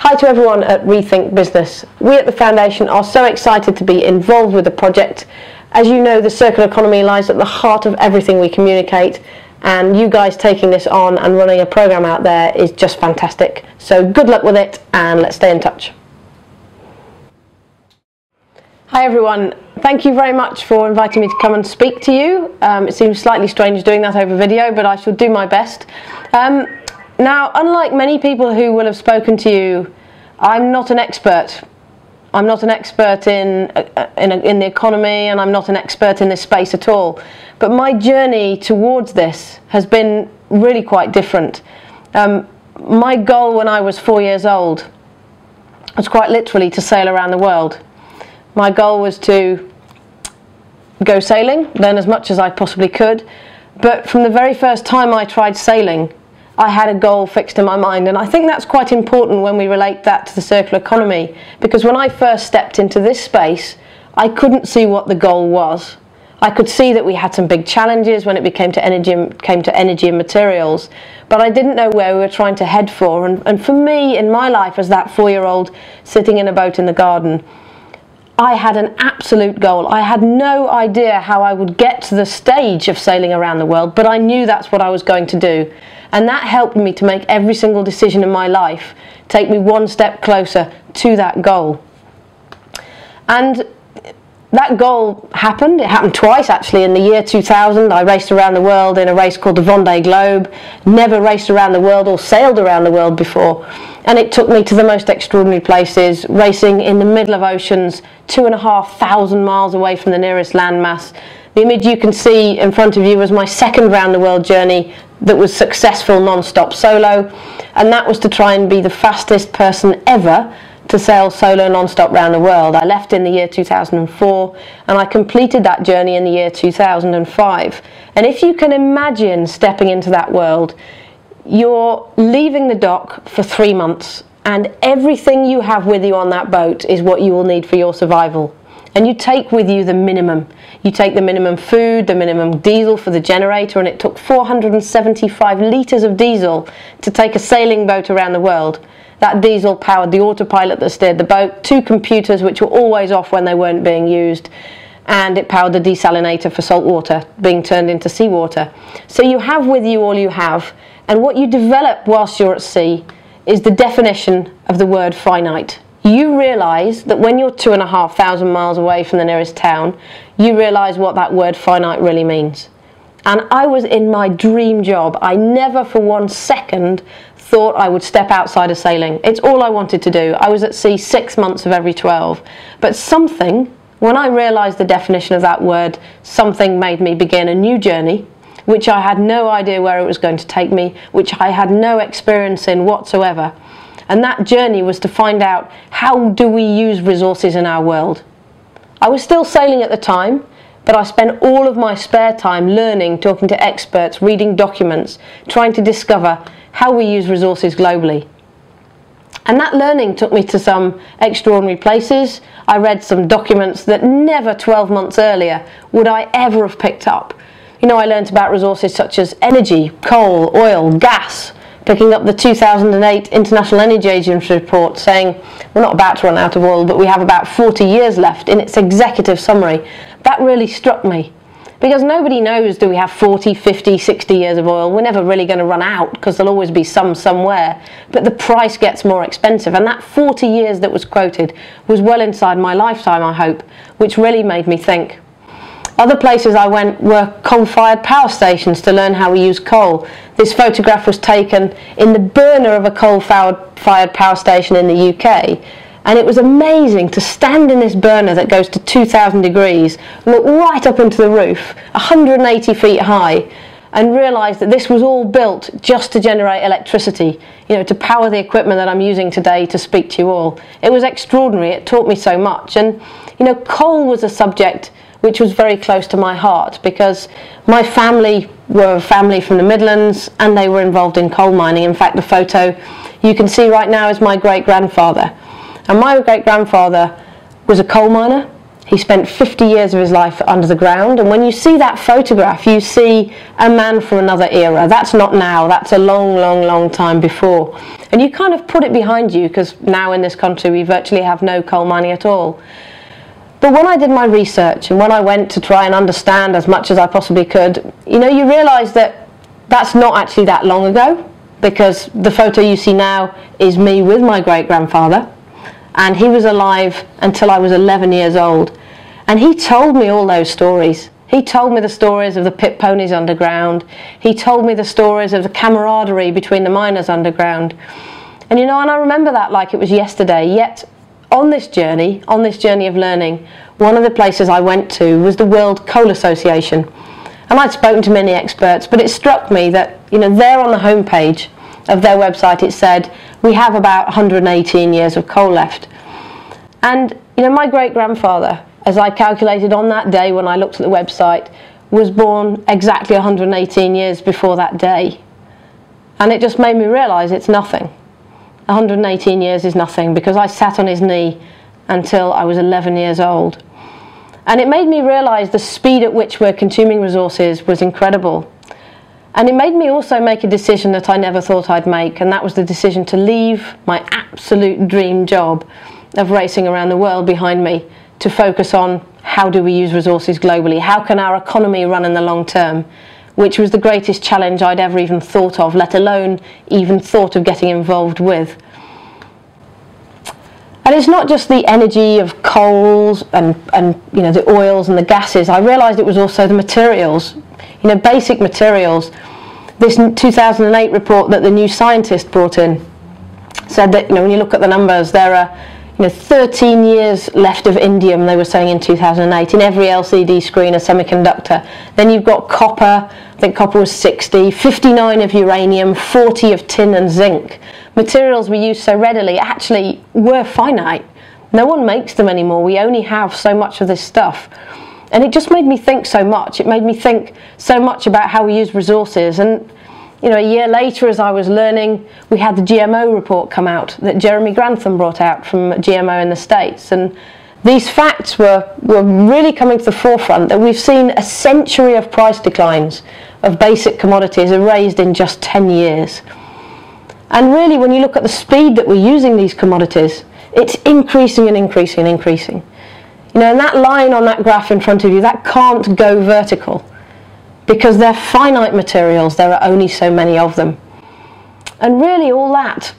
Hi to everyone at Rethink Business. We at the Foundation are so excited to be involved with the project. As you know, the circular economy lies at the heart of everything we communicate, and you guys taking this on and running a program out there is just fantastic. So good luck with it, and let's stay in touch. Hi everyone, thank you very much for inviting me to come and speak to you. It seems slightly strange doing that over video, but I shall do my best. Now, unlike many people who will have spoken to you, I'm not an expert. I'm not an expert in the economy, and I'm not an expert in this space at all. But my journey towards this has been really quite different. My goal when I was 4 years old was quite literally to sail around the world. My goal was to go sailing, learn as much as I possibly could. But from the very first time I tried sailing, I had a goal fixed in my mind, and I think that's quite important when we relate that to the circular economy, because when I first stepped into this space, I couldn't see what the goal was. I could see that we had some big challenges when it came to energy and materials, but I didn't know where we were trying to head for. And for me, in my life as that 4-year-old sitting in a boat in the garden, I had an absolute goal. I had no idea how I would get to the stage of sailing around the world, but I knew that's what I was going to do. And that helped me to make every single decision in my life take me one step closer to that goal. And that goal happened. It happened twice, actually. In the year 2000, I raced around the world in a race called the Vendée Globe. Never raced around the world or sailed around the world before. And it took me to the most extraordinary places, racing in the middle of oceans, 2,500 miles away from the nearest landmass. The image you can see in front of you was my second round the world journey that was successful non-stop solo, and that was to try and be the fastest person ever to sail solo non-stop around the world. I left in the year 2004, and I completed that journey in the year 2005. And if you can imagine stepping into that world, you're leaving the dock for 3 months, and everything you have with you on that boat is what you will need for your survival. And you take with you the minimum. You take the minimum food, the minimum diesel for the generator, and it took 475 litres of diesel to take a sailing boat around the world. That diesel powered the autopilot that steered the boat, 2 computers which were always off when they weren't being used, and it powered the desalinator for salt water being turned into seawater. So you have with you all you have, and what you develop whilst you're at sea is the definition of the word finite. You realise that when you're 2,500 miles away from the nearest town, you realise what that word finite really means. And I was in my dream job. I never for 1 second thought I would step outside of sailing. It's all I wanted to do. I was at sea 6 months of every 12. But something, when I realised the definition of that word, something made me begin a new journey, which I had no idea where it was going to take me, which I had no experience in whatsoever. And that journey was to find out, how do we use resources in our world? I was still sailing at the time, but I spent all of my spare time learning, talking to experts, reading documents, trying to discover how we use resources globally. And that learning took me to some extraordinary places. I read some documents that never 12 months earlier would I ever have picked up. You know, I learned about resources such as energy, coal, oil, gas, picking up the 2008 International Energy Agency report saying we're not about to run out of oil, but we have about 40 years left in its executive summary. That really struck me, because nobody knows, do we have 40, 50, 60 years of oil? We're never really going to run out, because there'll always be some somewhere, but the price gets more expensive, and that 40 years that was quoted was well inside my lifetime, I hope, which really made me think. Other places I went were coal-fired power stations to learn how we use coal. This photograph was taken in the burner of a coal-fired power station in the UK, and it was amazing to stand in this burner that goes to 2,000 degrees, look right up into the roof, 180 feet high, and realise that this was all built just to generate electricity, you know, to power the equipment that I'm using today to speak to you all. It was extraordinary. It taught me so much. And, you know, coal was a subject which was very close to my heart, because my family were a family from the Midlands, and they were involved in coal mining. In fact, the photo you can see right now is my great-grandfather. And my great-grandfather was a coal miner. He spent 50 years of his life under the ground, and when you see that photograph, you see a man from another era. That's not now, that's a long, long, long time before. And you kind of put it behind you, because now in this country we virtually have no coal mining at all. But when I did my research, and when I went to try and understand as much as I possibly could, you realise that that's not actually that long ago, because the photo you see now is me with my great-grandfather, and he was alive until I was 11 years old. And he told me all those stories. He told me the stories of the pit ponies underground. He told me the stories of the camaraderie between the miners underground. And and I remember that like it was yesterday. Yet on this journey of learning, one of the places I went to was the World Coal Association. And I'd spoken to many experts, but it struck me that, there on the homepage of their website it said, we have about 118 years of coal left. And, my great-grandfather, as I calculated on that day when I looked at the website, was born exactly 118 years before that day. And it just made me realise it's nothing. 118 years is nothing, because I sat on his knee until I was 11 years old. And it made me realise the speed at which we're consuming resources was incredible. And it made me also make a decision that I never thought I'd make, and that was the decision to leave my absolute dream job of racing around the world behind me to focus on how do we use resources globally, how can our economy run in the long term, which was the greatest challenge I'd ever even thought of, let alone even thought of getting involved with. And it's not just the energy of coals and the oils and the gases. I realised it was also the materials, basic materials. This 2008 report that the New Scientist brought in said that when you look at the numbers, there are 13 years left of indium, they were saying in 2008, in every LCD screen, a semiconductor. Then you've got copper, I think copper was 60, 59 of uranium, 40 of tin and zinc. Materials we use so readily actually were finite. No one makes them anymore. We only have so much of this stuff. And it just made me think so much. It made me think so much about how we use resources. And a year later, as I was learning, we had the GMO report come out that Jeremy Grantham brought out from GMO in the States. And these facts were really coming to the forefront, that we've seen a century of price declines of basic commodities erased in just 10 years. And really, when you look at the speed that we're using these commodities, it's increasing and increasing and increasing. And that line on that graph in front of you, that can't go vertical, because they're finite materials, there are only so many of them. And really all that,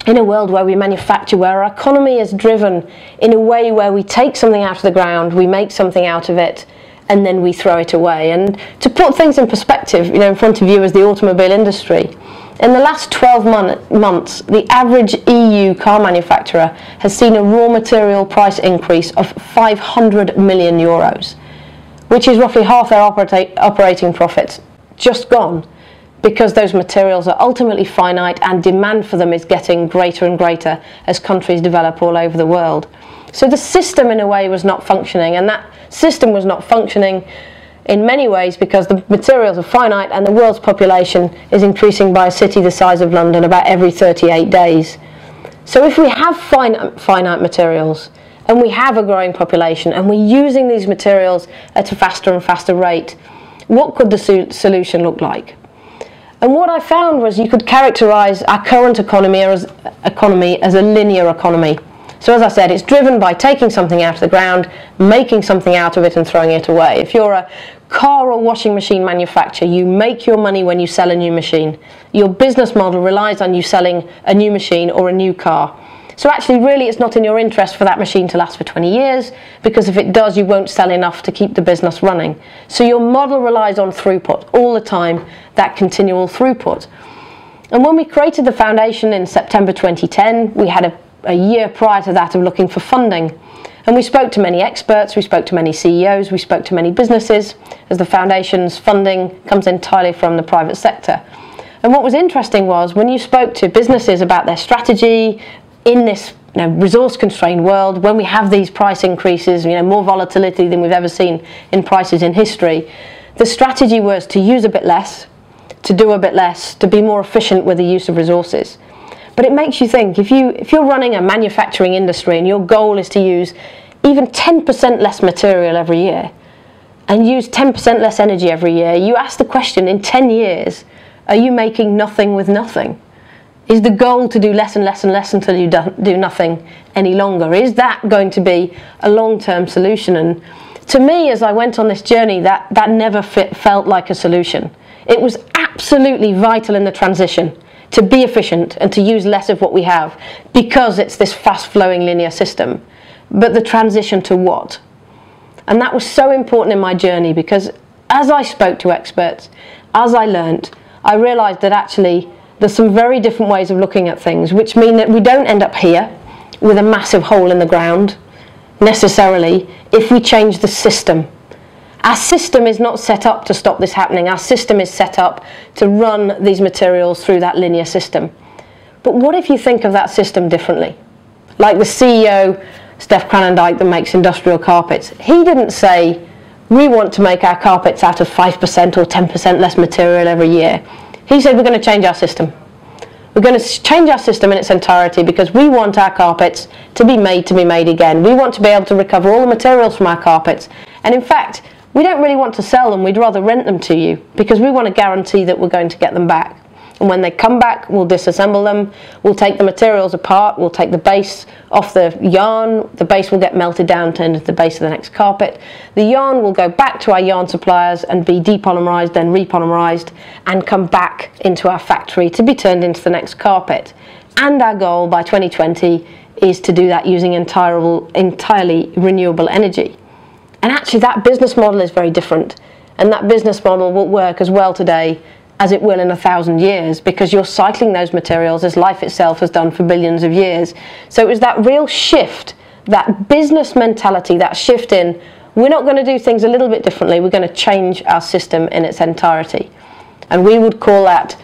in a world where we manufacture, where our economy is driven in a way where we take something out of the ground, we make something out of it, and then we throw it away. And to put things in perspective, in front of you is the automobile industry. In the last 12 months, the average EU car manufacturer has seen a raw material price increase of 500 million euros. Which is roughly half their operating profits, just gone, because those materials are ultimately finite and demand for them is getting greater and greater as countries develop all over the world. So the system in a way was not functioning, and that system was not functioning in many ways because the materials are finite and the world's population is increasing by a city the size of London about every 38 days. So if we have finite materials, and we have a growing population, and we're using these materials at a faster and faster rate, what could the solution look like? And what I found was you could characterise our current economy as a linear economy. So as I said, it's driven by taking something out of the ground, making something out of it and throwing it away. If you're a car or washing machine manufacturer, you make your money when you sell a new machine. Your business model relies on you selling a new machine or a new car. So actually, really, it's not in your interest for that machine to last for 20 years, because if it does, you won't sell enough to keep the business running. So your model relies on throughput all the time, that continual throughput. And when we created the foundation in September 2010, we had a year prior to that of looking for funding. And we spoke to many experts, we spoke to many CEOs, we spoke to many businesses, as the foundation's funding comes entirely from the private sector. And what was interesting was, when you spoke to businesses about their strategy, in this resource-constrained world, when we have these price increases, more volatility than we've ever seen in prices in history, the strategy was to use a bit less, to do a bit less, to be more efficient with the use of resources. But it makes you think, if you're running a manufacturing industry and your goal is to use even 10% less material every year and use 10% less energy every year, you ask the question, in 10 years, are you making nothing with nothing? Is the goal to do less and less and less until you do nothing any longer? Is that going to be a long-term solution? And to me, as I went on this journey, that never felt like a solution. It was absolutely vital in the transition to be efficient and to use less of what we have, because it's this fast-flowing linear system. But the transition to what? And that was so important in my journey, because as I spoke to experts, as I learnt, I realised that actually there's some very different ways of looking at things, which mean that we don't end up here with a massive hole in the ground necessarily if we change the system. Our system is not set up to stop this happening. Our system is set up to run these materials through that linear system. But what if you think of that system differently? Like the CEO, Steph Cranendike, that makes industrial carpets. He didn't say, we want to make our carpets out of 5% or 10% less material every year. He said, we're going to change our system. We're going to change our system in its entirety because we want our carpets to be made again. We want to be able to recover all the materials from our carpets. And in fact, we don't really want to sell them. We'd rather rent them to you because we want to guarantee that we're going to get them back. And when they come back, we'll disassemble them. We'll take the materials apart. We'll take the base off the yarn. The base will get melted down, turned into the base of the next carpet. The yarn will go back to our yarn suppliers and be depolymerized, then repolymerized, and come back into our factory to be turned into the next carpet. And our goal by 2020 is to do that using entirely renewable energy. And actually that business model is very different. And that business model will work as well today as it will in 1,000 years, because you're cycling those materials as life itself has done for billions of years. So it was that real shift, that business mentality, that shift in, we're not going to do things a little bit differently, we're going to change our system in its entirety. And we would call that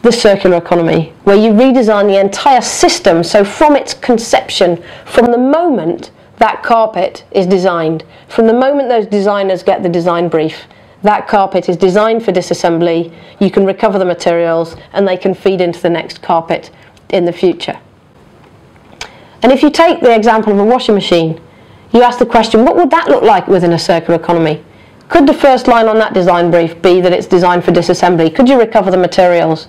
the circular economy, where you redesign the entire system, so from its conception, from the moment that carpet is designed, from the moment those designers get the design brief, that carpet is designed for disassembly, you can recover the materials, and they can feed into the next carpet in the future. And if you take the example of a washing machine, you ask the question, what would that look like within a circular economy? Could the first line on that design brief be that it's designed for disassembly? Could you recover the materials?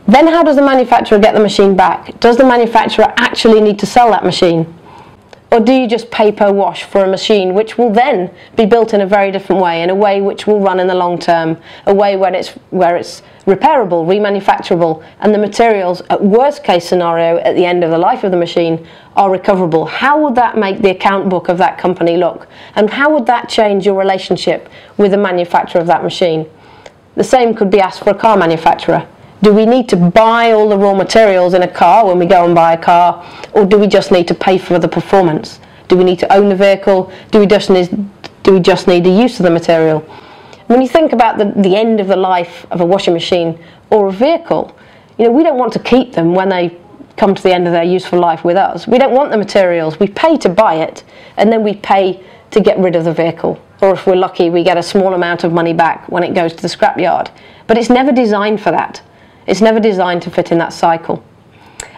Then how does the manufacturer get the machine back? Does the manufacturer actually need to sell that machine? Or do you just pay per wash for a machine which will then be built in a very different way, in a way which will run in the long term, a way where it's repairable, remanufacturable, and the materials, at worst case scenario, at the end of the life of the machine, are recoverable? How would that make the account book of that company look? And how would that change your relationship with the manufacturer of that machine? The same could be asked for a car manufacturer. Do we need to buy all the raw materials in a car when we go and buy a car, or do we just need to pay for the performance? Do we need to own the vehicle? Do we just need the use of the material? When you think about the end of the life of a washing machine or a vehicle, we don't want to keep them when they come to the end of their useful life with us. We don't want the materials. We pay to buy it, and then we pay to get rid of the vehicle. Or if we're lucky, we get a small amount of money back when it goes to the scrapyard. But it's never designed for that. It's never designed to fit in that cycle.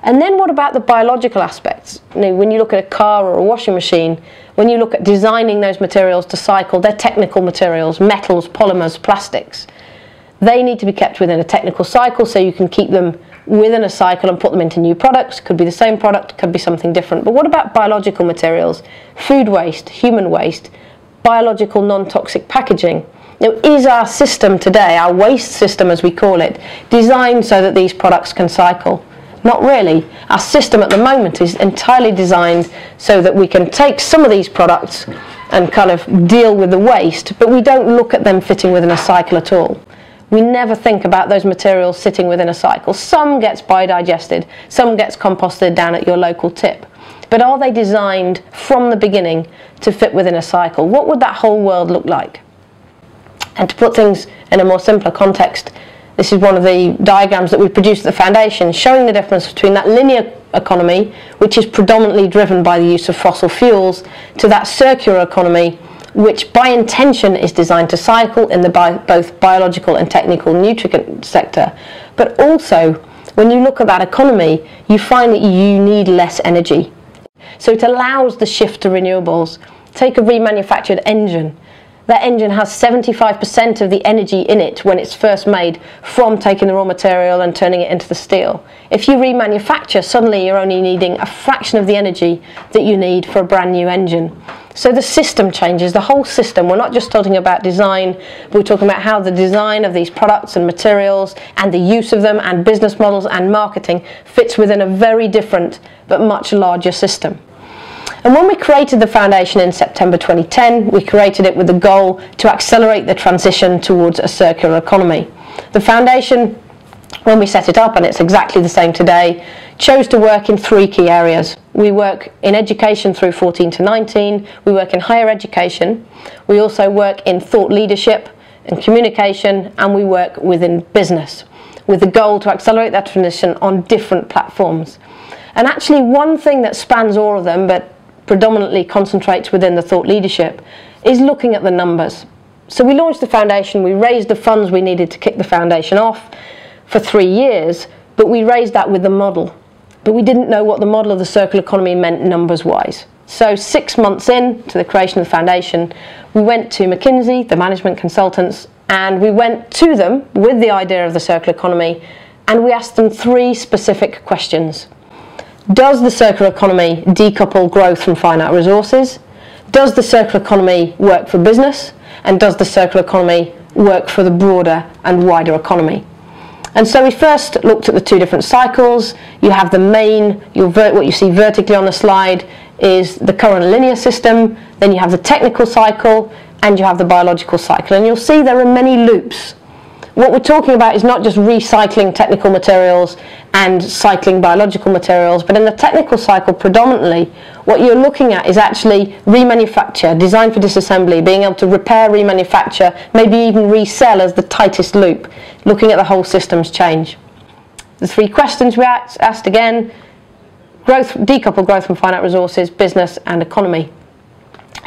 And then what about the biological aspects? When you look at a car or a washing machine, when you look at designing those materials to cycle, they're technical materials, metals, polymers, plastics. They need to be kept within a technical cycle, so you can keep them within a cycle and put them into new products. Could be the same product, could be something different. But what about biological materials? Food waste, human waste, biological non-toxic packaging. Is our system today, our waste system as we call it, designed so that these products can cycle? Not really. Our system at the moment is entirely designed so that we can take some of these products and kind of deal with the waste, but we don't look at them fitting within a cycle at all. We never think about those materials sitting within a cycle. Some gets biodigested, some gets composted down at your local tip. But are they designed from the beginning to fit within a cycle? What would that whole world look like? And to put things in a more simpler context, this is one of the diagrams that we produced at the foundation, showing the difference between that linear economy, which is predominantly driven by the use of fossil fuels, to that circular economy, which by intention is designed to cycle in the both biological and technical nutrient sector. But also, when you look at that economy, you find that you need less energy. So it allows the shift to renewables. Take a remanufactured engine. That engine has 75% of the energy in it when it's first made from taking the raw material and turning it into the steel. If you remanufacture, suddenly you're only needing a fraction of the energy that you need for a brand new engine. So the system changes, the whole system. We're not just talking about design, but we're talking about how the design of these products and materials and the use of them and business models and marketing fits within a very different but much larger system. And when we created the foundation in September 2010, we created it with the goal to accelerate the transition towards a circular economy. The foundation, when we set it up, and it's exactly the same today, chose to work in three key areas. We work in education through 14 to 19, we work in higher education, we also work in thought leadership and communication, and we work within business, with the goal to accelerate that transition on different platforms. And actually one thing that spans all of them, but predominantly concentrates within the thought leadership, is looking at the numbers. So we launched the foundation, we raised the funds we needed to kick the foundation off for 3 years, but we raised that with the model. But we didn't know what the model of the circular economy meant numbers-wise. So 6 months in to the creation of the foundation, we went to McKinsey, the management consultants, and we went to them with the idea of the circular economy, and we asked them 3 specific questions. Does the circular economy decouple growth from finite resources? Does the circular economy work for business? And does the circular economy work for the broader and wider economy? And so we first looked at the 2 different cycles. You have the main, what you see vertically on the slide is the current linear system, then you have the technical cycle, and you have the biological cycle. And you'll see there are many loops. What we're talking about is not just recycling technical materials and cycling biological materials, but in the technical cycle predominantly, what you're looking at is actually remanufacture, design for disassembly, being able to repair, remanufacture, maybe even resell as the tightest loop, looking at the whole system's change. The 3 questions we asked again, decouple growth from finite resources, business and economy.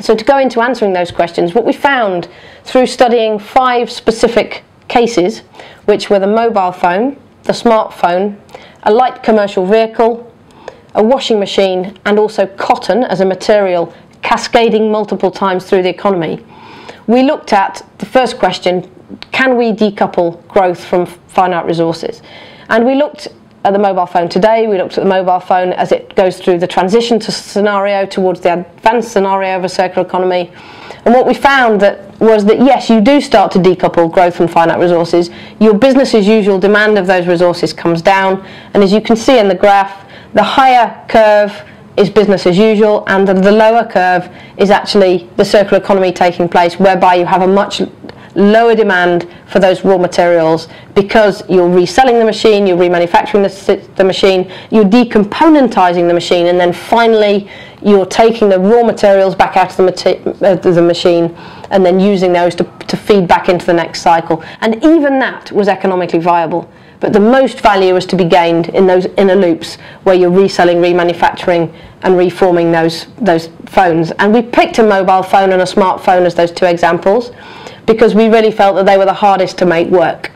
So to go into answering those questions, what we found through studying 5 specific cases, which were the mobile phone, the smartphone, a light commercial vehicle, a washing machine, and also cotton as a material cascading multiple times through the economy. We looked at the first question, can we decouple growth from finite resources? And we looked at the mobile phone today, we looked at the mobile phone as it goes through the transition scenario towards the advanced scenario of a circular economy. And what we found was that yes, you do start to decouple growth from finite resources. Your business as usual demand of those resources comes down, and as you can see in the graph, the higher curve is business as usual, and the lower curve is actually the circular economy taking place, whereby you have a much lower demand for those raw materials because you're reselling the machine, you're remanufacturing the machine, you're decomponentizing the machine, and then finally you're taking the raw materials back out of the machine and then using those to feed back into the next cycle. And even that was economically viable. But the most value is to be gained in those inner loops where you're reselling, remanufacturing and reforming those phones. And we picked a mobile phone and a smartphone as those 2 examples because we really felt that they were the hardest to make work.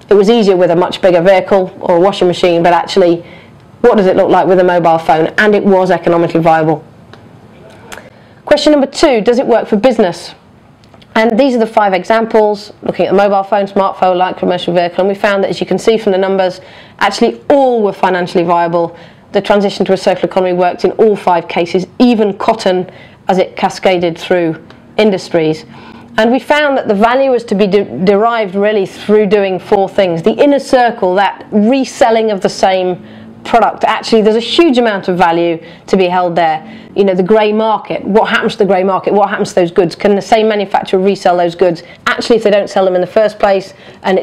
It was easier with a much bigger vehicle or a washing machine, but actually, what does it look like with a mobile phone? And it was economically viable. Question number 2, does it work for business? And these are the 5 examples, looking at the mobile phone, smartphone, light commercial vehicle, and we found that, as you can see from the numbers, actually all were financially viable. The transition to a circular economy worked in all 5 cases, even cotton as it cascaded through industries. And we found that the value was to be derived really through doing 4 things. The inner circle, that reselling of the same product, actually there's a huge amount of value to be held there. You know, the grey market, what happens to the grey market, what happens to those goods? Can the same manufacturer resell those goods? Actually, if they don't sell them in the first place and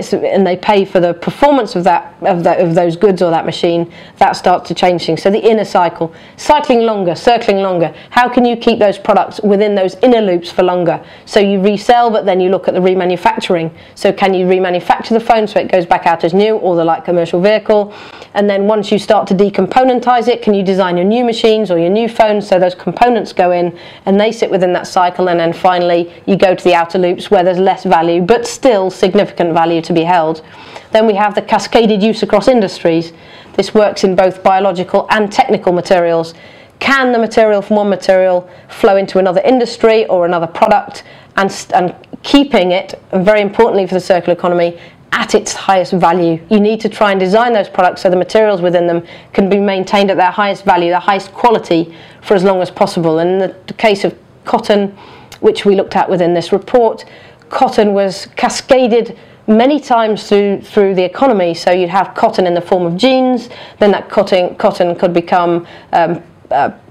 they pay for the performance of those goods or that machine, that starts to change things. So the inner cycle, cycling longer, circling longer. How can you keep those products within those inner loops for longer? So you resell, but then you look at the remanufacturing. So can you remanufacture the phone so it goes back out as new, or the light commercial vehicle? And then once you start to decomponentize it, can you design your new machines or your new phones so those components go in and they sit within that cycle, and then finally you go to the outer loops where there's less value but still significant value to be held. Then we have the cascaded use across industries. This works in both biological and technical materials. can the material from one material flow into another industry or another product, and keeping it, and very importantly for the circular economy, at its highest value. You need to try and design those products so the materials within them can be maintained at their highest value, their highest quality, for as long as possible. And in the case of cotton, which we looked at within this report, cotton was cascaded many times through the economy. So you'd have cotton in the form of jeans, then that cotton could become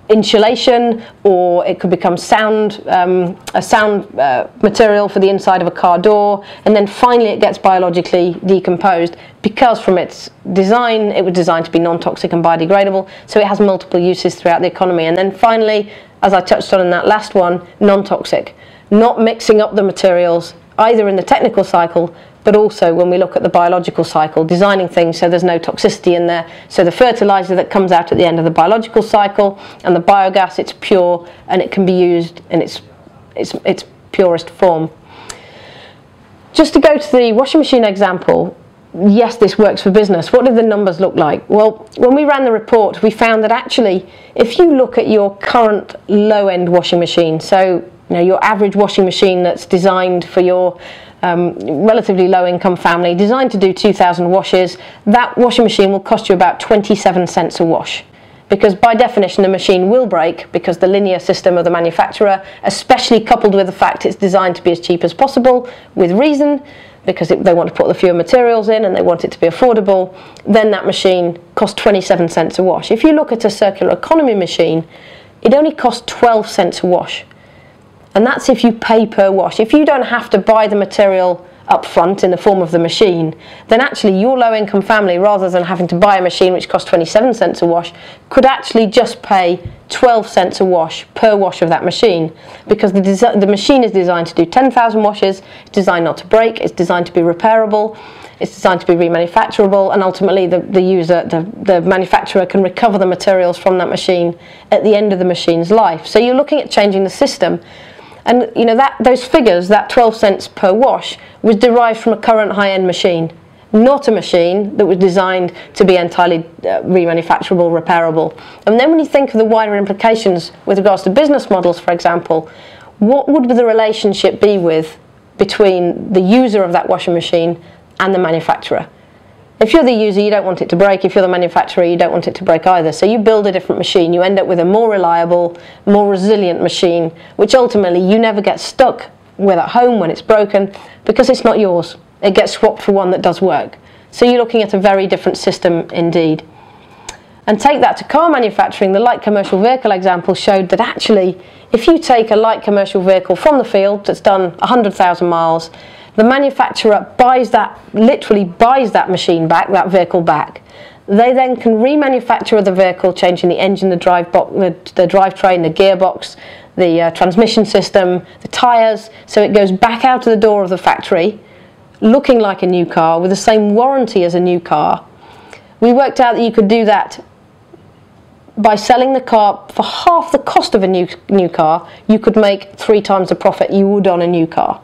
insulation, or it could become a sound material for the inside of a car door, and then finally it gets biologically decomposed, because from its design it was designed to be non-toxic and biodegradable, so it has multiple uses throughout the economy. And then finally, as I touched on in that last one, non-toxic, not mixing up the materials either in the technical cycle but also when we look at the biological cycle, designing things so there's no toxicity in there. So the fertilizer that comes out at the end of the biological cycle and the biogas, it's pure and it can be used in its purest form. Just to go to the washing machine example, yes, this works for business. What did the numbers look like? Well, when we ran the report, we found that actually, if you look at your current low-end washing machine, so your average washing machine that's designed for your relatively low-income family, designed to do 2,000 washes, that washing machine will cost you about 27 cents a wash. Because by definition the machine will break, because the linear system of the manufacturer, especially coupled with the fact it's designed to be as cheap as possible, with reason, because they want to put the fewer materials in and they want it to be affordable, then that machine costs 27 cents a wash. If you look at a circular economy machine, it only costs 12 cents a wash. And that's if you pay per wash. If you don't have to buy the material up front in the form of the machine, then actually your low-income family, rather than having to buy a machine which costs 27 cents a wash, could actually just pay 12 cents a wash per wash of that machine, because the machine is designed to do 10,000 washes, it's designed not to break, it's designed to be repairable, it's designed to be remanufacturable, and ultimately the manufacturer can recover the materials from that machine at the end of the machine's life. So you're looking at changing the system. And those figures, that 12 cents per wash, was derived from a current high-end machine, not a machine that was designed to be entirely remanufacturable, repairable. And then when you think of the wider implications with regards to business models, for example, what would the relationship be between the user of that washing machine and the manufacturer? If you're the user, you don't want it to break. If you're the manufacturer, you don't want it to break either. So you build a different machine. You end up with a more reliable, more resilient machine, which ultimately you never get stuck with at home when it's broken, because it's not yours. It gets swapped for one that does work. So you're looking at a very different system indeed. And take that to car manufacturing. The light commercial vehicle example showed that actually, if you take a light commercial vehicle from the field that's done 100,000 miles, the manufacturer literally buys that machine back, that vehicle back. They then can remanufacture the vehicle, changing the engine, the drivetrain, the gearbox, the transmission system, the tyres, so it goes back out of the door of the factory, looking like a new car, with the same warranty as a new car. We worked out that you could do that by selling the car for half the cost of a new car. You could make 3 times the profit you would on a new car.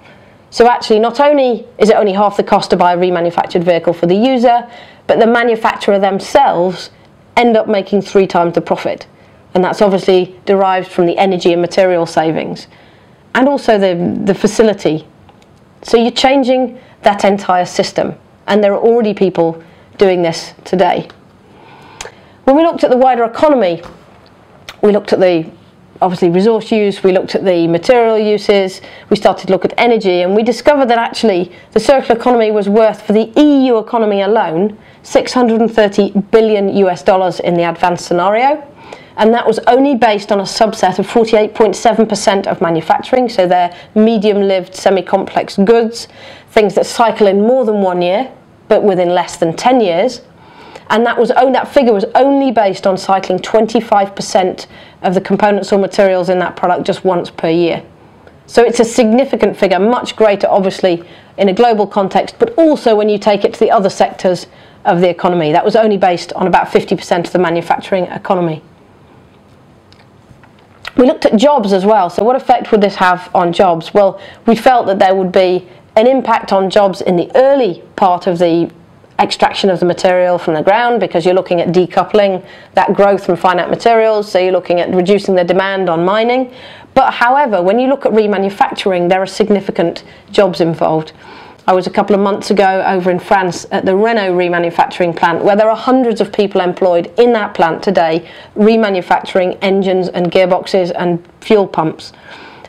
So actually, not only is it only half the cost to buy a remanufactured vehicle for the user, but the manufacturer themselves end up making 3 times the profit. And that's obviously derived from the energy and material savings, and also the facility. So you're changing that entire system, and there are already people doing this today. When we looked at the wider economy, we looked at the obviously resource use, we looked at the material uses, we started to look at energy, and we discovered that actually the circular economy was worth, for the EU economy alone, $630 billion in the advanced scenario, and that was only based on a subset of 48.7% of manufacturing, so they're medium-lived, semi-complex goods, things that cycle in more than 1 year, but within less than 10 years. And that figure was only based on cycling 25% of the components or materials in that product just once per year. So it's a significant figure, much greater obviously in a global context, but also when you take it to the other sectors of the economy. That was only based on about 50% of the manufacturing economy. We looked at jobs as well. So what effect would this have on jobs? Well, we felt that there would be an impact on jobs in the early part of the extraction of the material from the ground, because you're looking at decoupling that growth from finite materials, so you're looking at reducing the demand on mining. But however, when you look at remanufacturing, there are significant jobs involved. I was a couple of months ago over in France at the Renault remanufacturing plant, where there are hundreds of people employed in that plant today, remanufacturing engines and gearboxes and fuel pumps.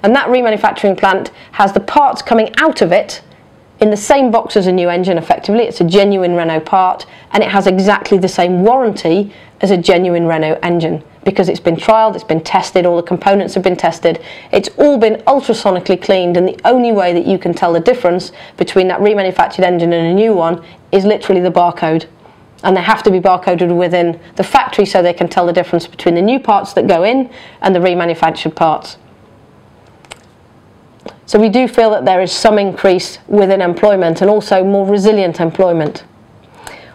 And that remanufacturing plant has the parts coming out of it in the same box as a new engine, effectively. It's a genuine Renault part, and it has exactly the same warranty as a genuine Renault engine, because it's been trialled, it's been tested, all the components have been tested, it's all been ultrasonically cleaned, and the only way that you can tell the difference between that remanufactured engine and a new one is literally the barcode. And they have to be barcoded within the factory so they can tell the difference between the new parts that go in and the remanufactured parts. So we do feel that there is some increase within employment, and also more resilient employment.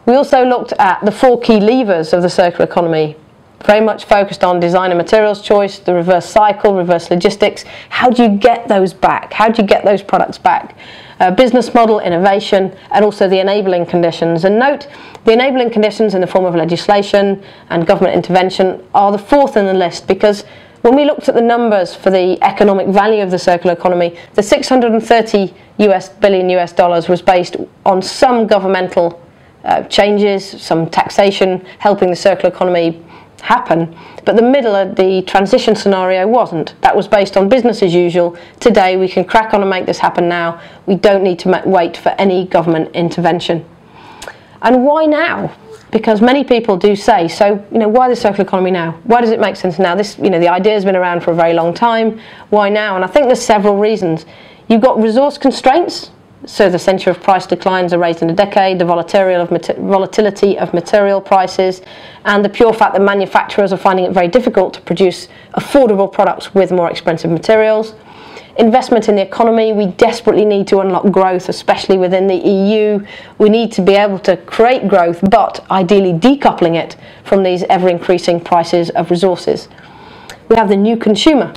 We also looked at the 4 key levers of the circular economy, very much focused on design and materials choice, the reverse cycle, reverse logistics. How do you get those back? How do you get those products back? Business model, innovation, and also the enabling conditions. And note, the enabling conditions in the form of legislation and government intervention are the 4th in the list, because when we looked at the numbers for the economic value of the circular economy, the $630 billion was based on some governmental changes, some taxation helping the circular economy happen, but the middle of the transition scenario wasn't. That was based on business as usual. Today we can crack on and make this happen now. We don't need to wait for any government intervention. And why now? Because many people do say, so, why the circular economy now? Why does it make sense now? This, the idea has been around for a very long time. Why now? And I think there's several reasons. You've got resource constraints, so the centre of price declines are raised in a decade, the volatility of material prices, and the pure fact that manufacturers are finding it very difficult to produce affordable products with more expensive materials. Investment in the economy, we desperately need to unlock growth, especially within the EU. We need to be able to create growth, but ideally decoupling it from these ever-increasing prices of resources. We have the new consumer.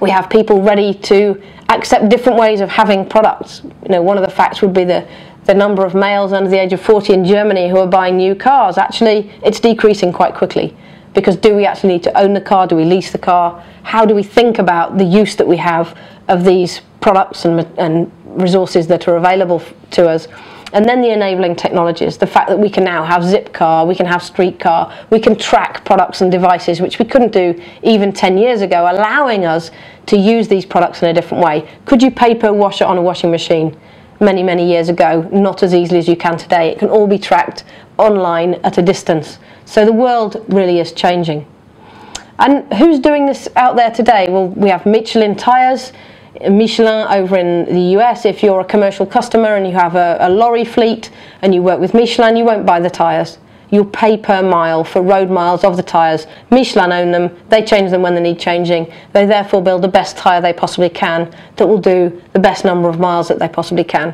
We have people ready to accept different ways of having products. One of the facts would be the number of males under the age of 40 in Germany who are buying new cars. Actually, it's decreasing quite quickly. Because do we actually need to own the car? Do we lease the car? How do we think about the use that we have of these products and resources that are available to us? And then the enabling technologies, the fact that we can now have Zipcar, we can have Streetcar, we can track products and devices, which we couldn't do even 10 years ago, allowing us to use these products in a different way. Could you paper wash it on a washing machine many, many years ago? Not as easily as you can today. It can all be tracked online at a distance. So the world really is changing. And who's doing this out there today? Well, we have Michelin tires, Michelin over in the US. If you're a commercial customer and you have a lorry fleet and you work with Michelin, you won't buy the tires. You'll pay per mile for road miles of the tires. Michelin own them, they change them when they need changing. They therefore build the best tire they possibly can that will do the best number of miles that they possibly can.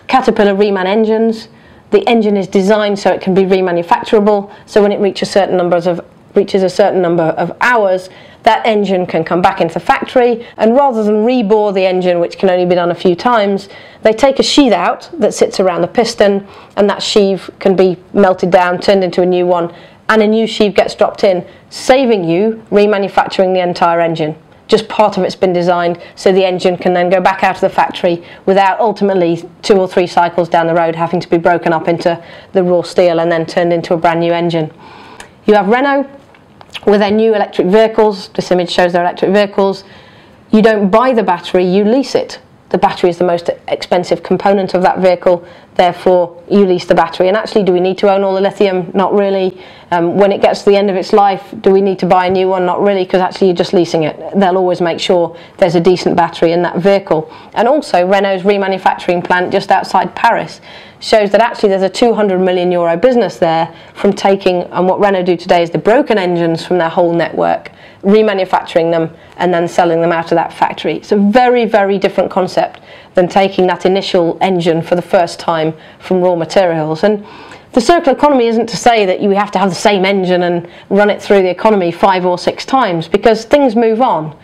Caterpillar reman engines. The engine is designed so it can be remanufacturable, so when it reaches a certain number of hours, that engine can come back into the factory, and rather than rebore the engine, which can only be done a few times, they take a sheath out that sits around the piston, and that sheath can be melted down, turned into a new one, and a new sheath gets dropped in, saving you remanufacturing the entire engine. Just part of it's been designed so the engine can then go back out of the factory without ultimately 2 or 3 cycles down the road having to be broken up into the raw steel and then turned into a brand new engine. You have Renault with their new electric vehicles. This image shows their electric vehicles. You don't buy the battery, you lease it. The battery is the most expensive component of that vehicle, therefore you lease the battery. And actually, do we need to own all the lithium? Not really. When it gets to the end of its life, do we need to buy a new one? Not really, because actually you're just leasing it. They'll always make sure there's a decent battery in that vehicle. And also, Renault's remanufacturing plant just outside Paris shows that actually there's a €200 million business there from taking, and what Renault do today is the broken engines from their whole network, remanufacturing them and then selling them out of that factory. It's a very, very different concept than taking that initial engine for the first time from raw materials. And the circular economy isn't to say that you have to have the same engine and run it through the economy 5 or 6 times, because things move on.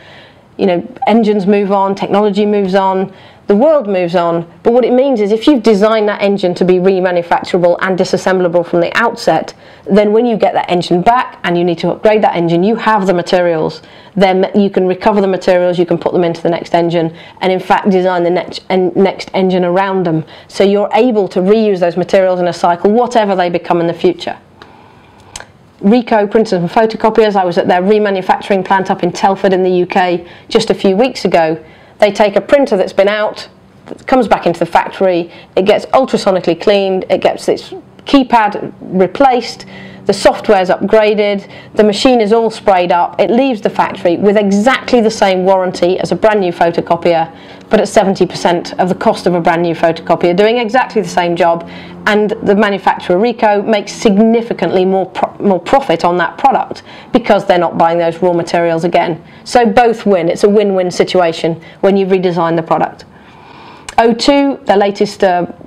Engines move on, technology moves on. the world moves on, but what it means is if you've designed that engine to be remanufacturable and disassemblable from the outset, then when you get that engine back and you need to upgrade that engine, you have the materials. Then you can recover the materials, you can put them into the next engine, and in fact design the next engine around them. So you're able to reuse those materials in a cycle, whatever they become in the future. Ricoh printers and photocopiers, I was at their remanufacturing plant up in Telford in the UK just a few weeks ago. They take a printer that's been out, that comes back into the factory, it gets ultrasonically cleaned, it gets its keypad replaced, the software's upgraded, the machine is all sprayed up, it leaves the factory with exactly the same warranty as a brand new photocopier, but at 70% of the cost of a brand new photocopier, doing exactly the same job, and the manufacturer Ricoh makes significantly more profit on that product because they're not buying those raw materials again. So both win. It's a win-win situation when you redesign the product. O2, the latest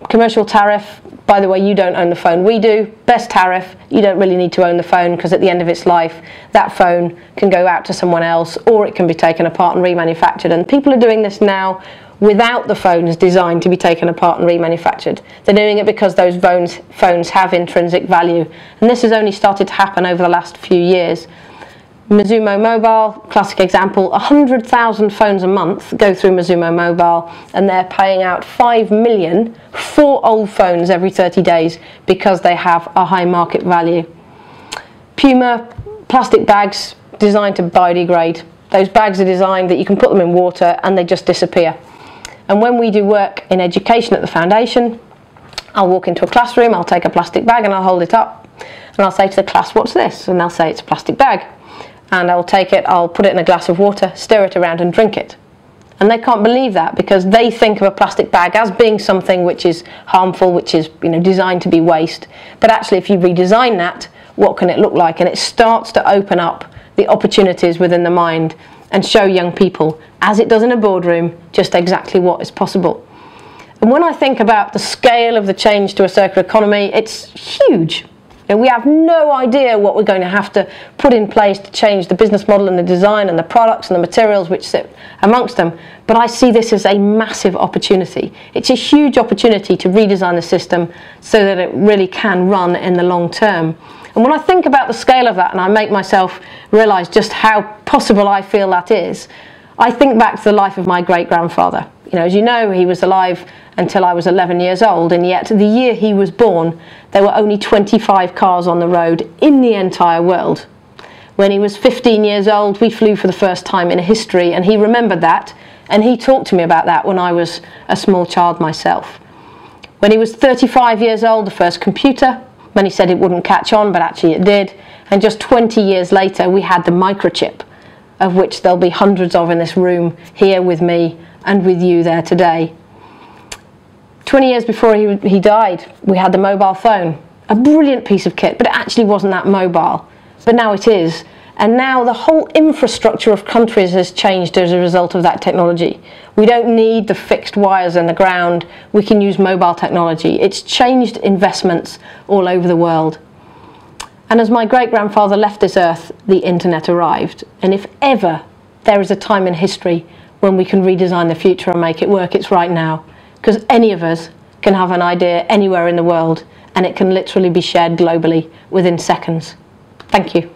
commercial tariff. By the way, you don't own the phone, we do. Best tariff, you don't really need to own the phone because at the end of its life, that phone can go out to someone else or it can be taken apart and remanufactured. And people are doing this now without the phones designed to be taken apart and remanufactured. They're doing it because those phones have intrinsic value. And this has only started to happen over the last few years. Mizumo Mobile, classic example, 100,000 phones a month go through Mizumo Mobile and they're paying out 5 million for old phones every 30 days because they have a high market value. Puma, plastic bags designed to biodegrade. Those bags are designed that you can put them in water and they just disappear. And when we do work in education at the foundation, I'll walk into a classroom, I'll take a plastic bag and I'll hold it up and I'll say to the class, what's this? And they'll say it's a plastic bag. And I'll take it, I'll put it in a glass of water, stir it around and drink it. And they can't believe that because they think of a plastic bag as being something which is harmful, which is designed to be waste. But actually if you redesign that, what can it look like? And it starts to open up the opportunities within the mind and show young people, as it does in a boardroom, just exactly what is possible. And when I think about the scale of the change to a circular economy, it's huge. We have no idea what we're going to have to put in place to change the business model and the design and the products and the materials which sit amongst them. But I see this as a massive opportunity. It's a huge opportunity to redesign the system so that it really can run in the long term. And when I think about the scale of that and I make myself realise just how possible I feel that is, I think back to the life of my great-grandfather. As you know, he was alive until I was 11 years old, and yet the year he was born, there were only 25 cars on the road in the entire world. When he was 15 years old, we flew for the first time in history, and he remembered that, and he talked to me about that when I was a small child myself. When he was 35 years old, the first computer, when he said it wouldn't catch on, but actually it did, and just 20 years later, we had the microchip, of which there'll be hundreds of in this room, here with me, and with you there today. 20 years before he died, we had the mobile phone. A brilliant piece of kit, but it actually wasn't that mobile. But now it is. And now the whole infrastructure of countries has changed as a result of that technology. We don't need the fixed wires in the ground. We can use mobile technology. It's changed investments all over the world. And as my great-grandfather left this earth, the internet arrived. And if ever there is a time in history when we can redesign the future and make it work, it's right now. Because any of us can have an idea anywhere in the world and it can literally be shared globally within seconds. Thank you.